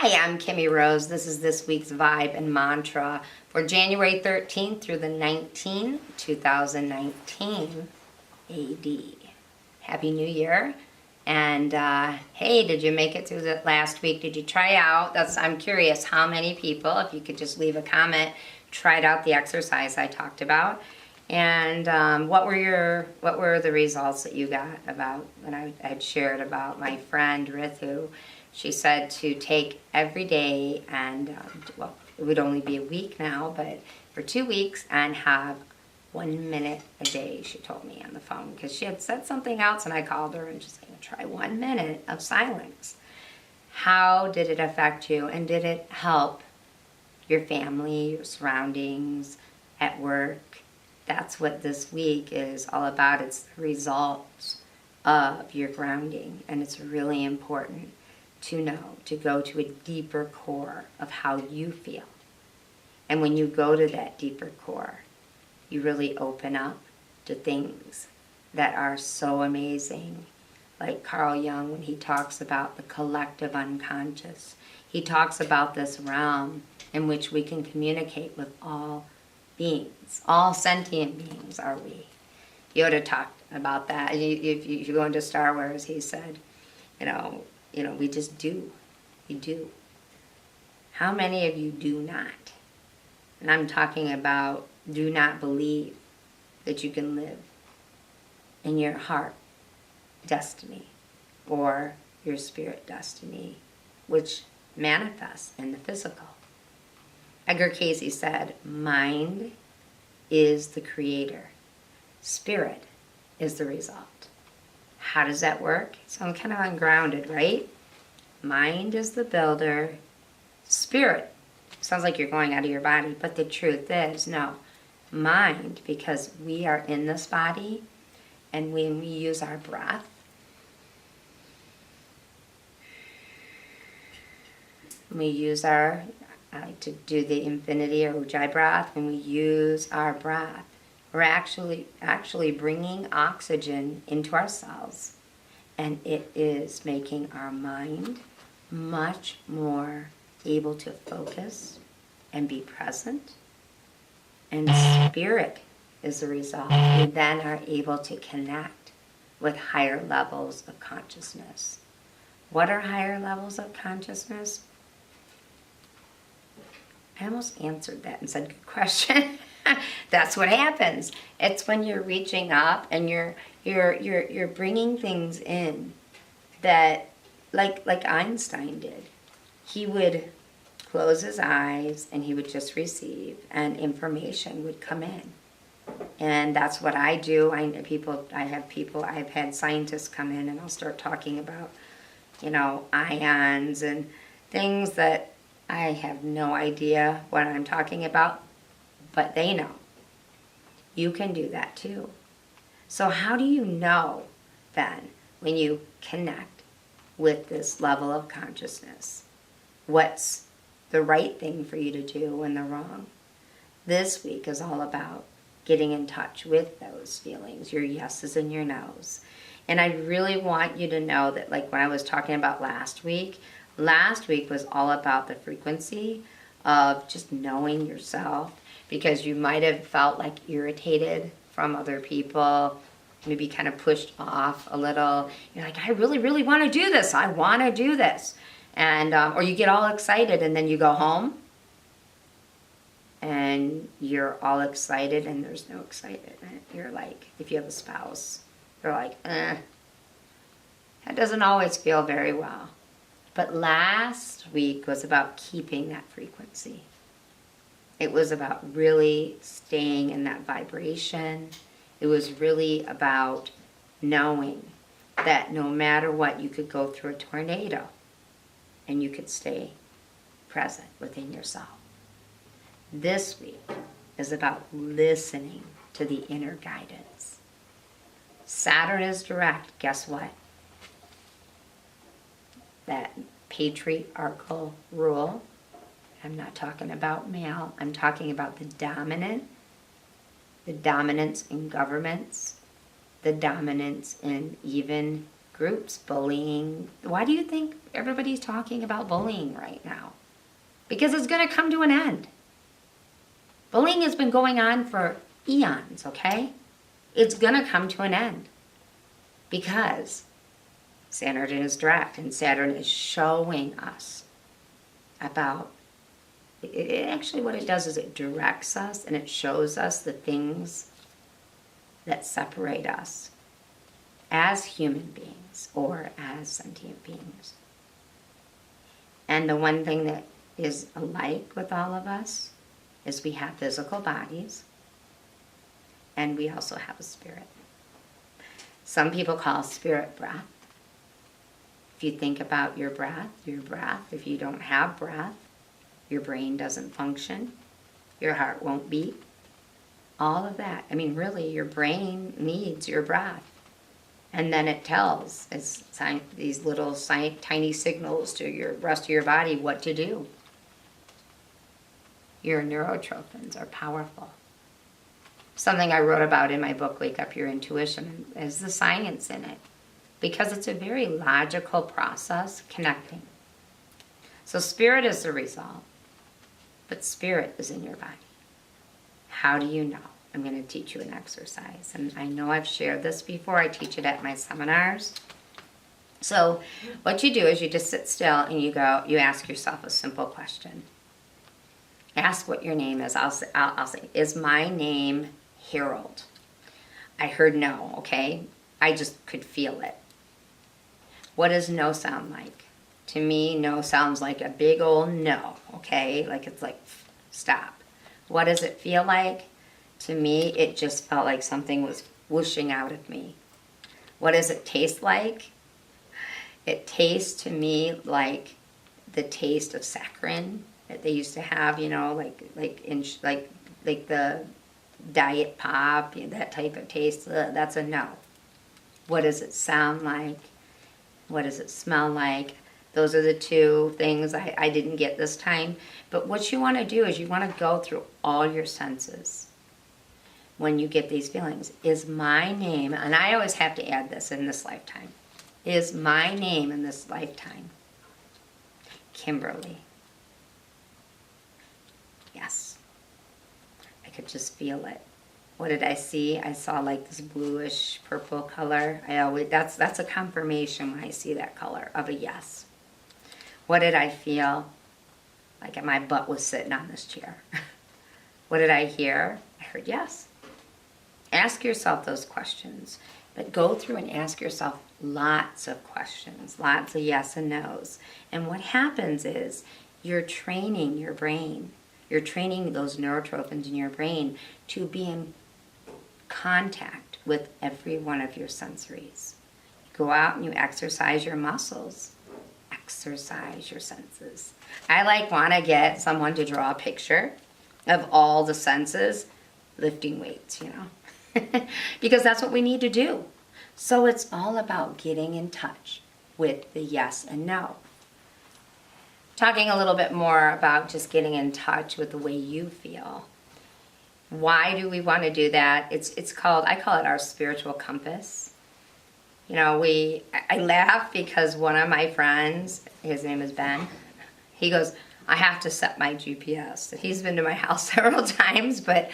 Hi, I'm Kimmie Rose. This is this week's Vibe and Mantra for January 13th through the 19th, 2019 AD. Happy New Year. And hey, did you make it through the last week? Did you try out? I'm curious how many people, if you could just leave a comment, tried out the exercise I talked about. And what were the results that you got about when I had shared about my friend Rithu? She said to take every day and, well, it would only be a week now, but for 2 weeks and have 1 minute a day, she told me on the phone, because she had said something else and I called her and she's going to try 1 minute of silence. How did it affect you, and did it help your family, your surroundings, at work? That's what this week is all about. It's the results of your grounding, and it's really important to know, to go to a deeper core of how you feel. And when you go to that deeper core, you really open up to things that are so amazing. Like Carl Jung, when he talks about the collective unconscious, he talks about this realm in which we can communicate with all beings. All sentient beings are we. Yoda talked about that. If you go into Star Wars, he said, we just do. We do. How many of you do not? And I'm talking about do not believe that you can live in your heart destiny or your spirit destiny, which manifests in the physical. Edgar Cayce said, mind is the creator. Spirit is the result. How does that work? So I'm kind of ungrounded, right? Mind is the builder. Spirit sounds like you're going out of your body, but the truth is, no. Mind, because we are in this body, and when we use our breath, I like to do the infinity or Ujjayi breath. When we use our breath, we're actually bringing oxygen into our cells, and it is making our mind much more able to focus and be present. And spirit is the result. We then are able to connect with higher levels of consciousness. What are higher levels of consciousness? I almost answered that and said, good question. That's what happens. It's when you're reaching up and you're bringing things in that, like Einstein did. He would close his eyes and he would just receive, and information would come in. And that's what I do. I've had scientists come in, and I'll start talking about, ions and things that I have no idea what I'm talking about, but they know. You can do that too. So how do you know then, when you connect with this level of consciousness, what's the right thing for you to do and the wrong? This week is all about getting in touch with those feelings, your yeses and your nos. And I really want you to know that, like when I was talking about last week was all about the frequency of just knowing yourself, because you might have felt like irritated from other people, maybe kind of pushed off a little. You're like, I really, really want to do this. I want to do this. And or you get all excited and then you go home and you're all excited and there's no excitement. You're like, if you have a spouse, they're like, that doesn't always feel very well. But last week was about keeping that frequency. It was about really staying in that vibration. It was really about knowing that no matter what, you could go through a tornado and you could stay present within yourself. This week is about listening to the inner guidance. Saturn is direct. Guess what? That patriarchal rule. I'm not talking about male. I'm talking about the dominance in governments, the dominance in even groups, bullying. Why do you think everybody's talking about bullying right now? Because it's going to come to an end. Bullying has been going on for eons, okay? It's going to come to an end. Because Saturn is direct, and Saturn is showing us about, actually what it does is it directs us and it shows us the things that separate us as human beings or as sentient beings. And the one thing that is alike with all of us is we have physical bodies and we also have a spirit. Some people call spirit breath. If you think about your breath, if you don't have breath, your brain doesn't function, your heart won't beat, all of that. I mean, really, your brain needs your breath. And then it tells these little tiny signals to your rest of your body what to do. Your neurotrophins are powerful. Something I wrote about in my book, Wake Up Your Intuition, is the science in it. Because it's a very logical process connecting. So spirit is the result, but spirit is in your body. How do you know? I'm going to teach you an exercise. And I know I've shared this before. I teach it at my seminars. So what you do is you just sit still and you ask yourself a simple question. Ask what your name is. I'll say, is my name Harold? I heard no, okay? I just could feel it. What does no sound like? To me, no sounds like a big old no, okay? Like it's like, stop. What does it feel like? To me, it just felt like something was whooshing out of me. What does it taste like? It tastes to me like the taste of saccharin that they used to have, you know, like the diet pop, you know, that type of taste. That's a no. What does it sound like? What does it smell like? Those are the two things I didn't get this time. But what you want to do is you want to go through all your senses when you get these feelings. Is my name, and I always have to add this in this lifetime, is my name in this lifetime Kimberly? Yes. I could just feel it. What did I see? I saw like this bluish purple color. That's a confirmation when I see that color of a yes. What did I feel? Like my butt was sitting on this chair. What did I hear? I heard yes. Ask yourself those questions, but go through and ask yourself lots of questions, lots of yes and no's. And what happens is you're training your brain. You're training those neurotrophins in your brain to be in contact with every one of your sensories. You go out and you exercise your muscles. Exercise your senses. I want to get someone to draw a picture of all the senses lifting weights, you know, because that's what we need to do. So it's all about getting in touch with the yes and no. Talking a little bit more about just getting in touch with the way you feel. Why do we want to do that? I call it our spiritual compass. You know, I laugh because one of my friends, his name is Ben, he goes, I have to set my GPS. He's been to my house several times, but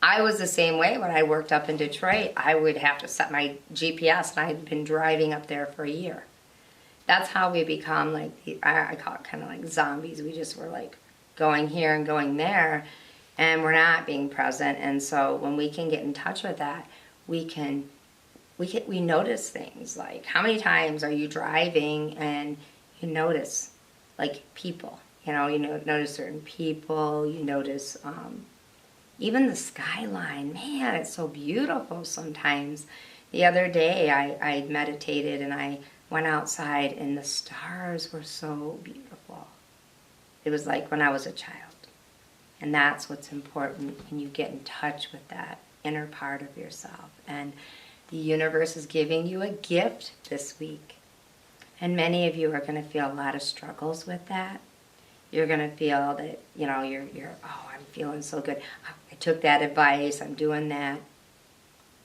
I was the same way when I worked up in Detroit. I would have to set my GPS, and I had been driving up there for a year. That's how we become like, I call it kind of like zombies. We just were like going here and going there, and we're not being present. And so when we can get in touch with that, we notice things. Like, how many times are you driving and you notice like people? You know, notice certain people. You notice even the skyline. Man, it's so beautiful sometimes. The other day I meditated and I went outside and the stars were so beautiful. It was like when I was a child. And that's what's important when you get in touch with that inner part of yourself. And the universe is giving you a gift this week. And many of you are going to feel a lot of struggles with that. You're going to feel that, you know, you're I'm feeling so good. I took that advice. I'm doing that.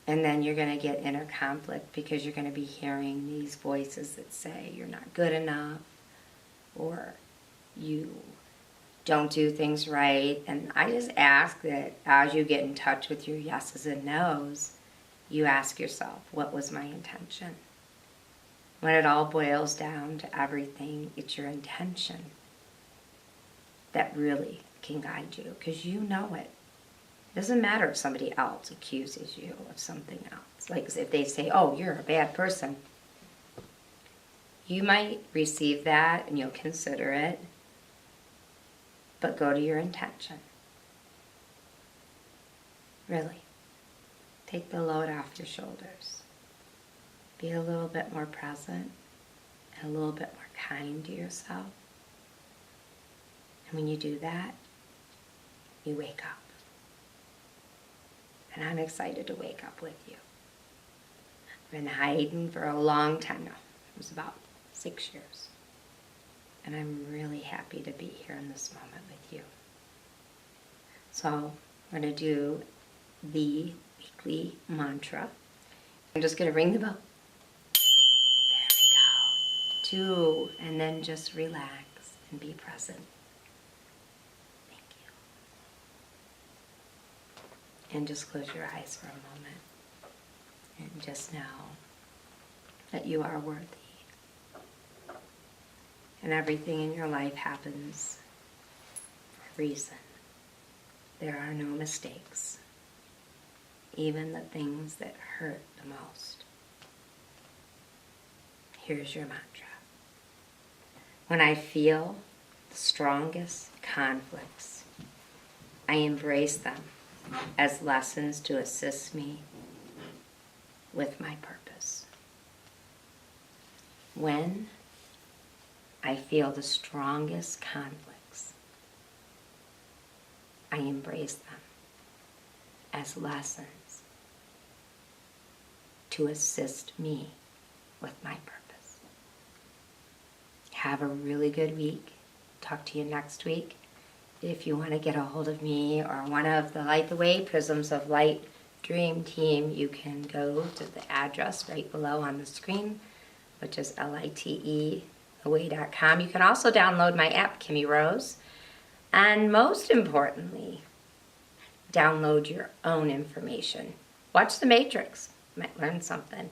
And then you're going to get inner conflict because you're going to be hearing these voices that say you're not good enough or you don't do things right. And I just ask that as you get in touch with your yeses and nos, you ask yourself, what was my intention? When it all boils down to everything, it's your intention that really can guide you, because you know it. It doesn't matter if somebody else accuses you of something else. Like if they say, oh, you're a bad person. You might receive that and you'll consider it, but go to your intention. Really. Take the load off your shoulders. Be a little bit more present and a little bit more kind to yourself. And when you do that, you wake up. And I'm excited to wake up with you. I've been hiding for a long time now. It was about 6 years. And I'm really happy to be here in this moment with you. So we're going to do the weekly mantra. I'm just going to ring the bell. There we go. 2, and then just relax and be present. Thank you. And just close your eyes for a moment. And just know that you are worthy. And everything in your life happens for a reason. There are no mistakes. Even the things that hurt the most. Here's your mantra. When I feel the strongest conflicts, I embrace them as lessons to assist me with my purpose. When I feel the strongest conflicts, I embrace them as lessons to assist me with my purpose. Have a really good week. Talk to you next week. If you want to get a hold of me or one of the Light the Way Prisms of Light Dream Team, you can go to the address right below on the screen, which is lite.away.com. You can also download my app, Kimmie Rose. And most importantly, download your own information. Watch The Matrix. You might learn something.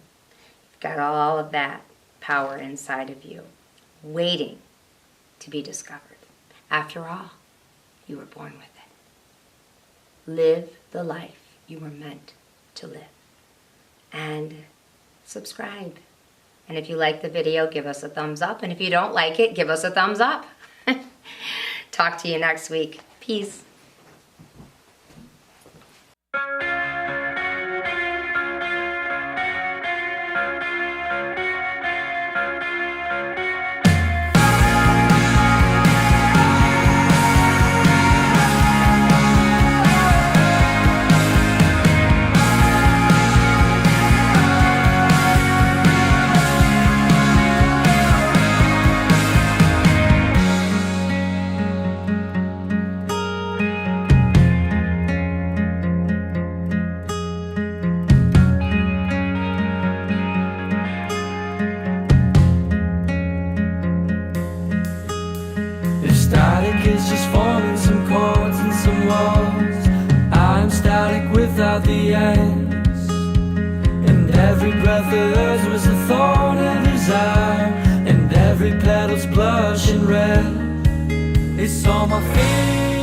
You've got all of that power inside of you, waiting to be discovered. After all, you were born with it. Live the life you were meant to live. And subscribe. And if you like the video, give us a thumbs up. And if you don't like it, give us a thumbs up. Talk to you next week. Peace. Static is just forming some chords and some walls. I'm static without the ends. And every breath of hers was a thorn and desire. And every petal's blushing red. It's on my feet.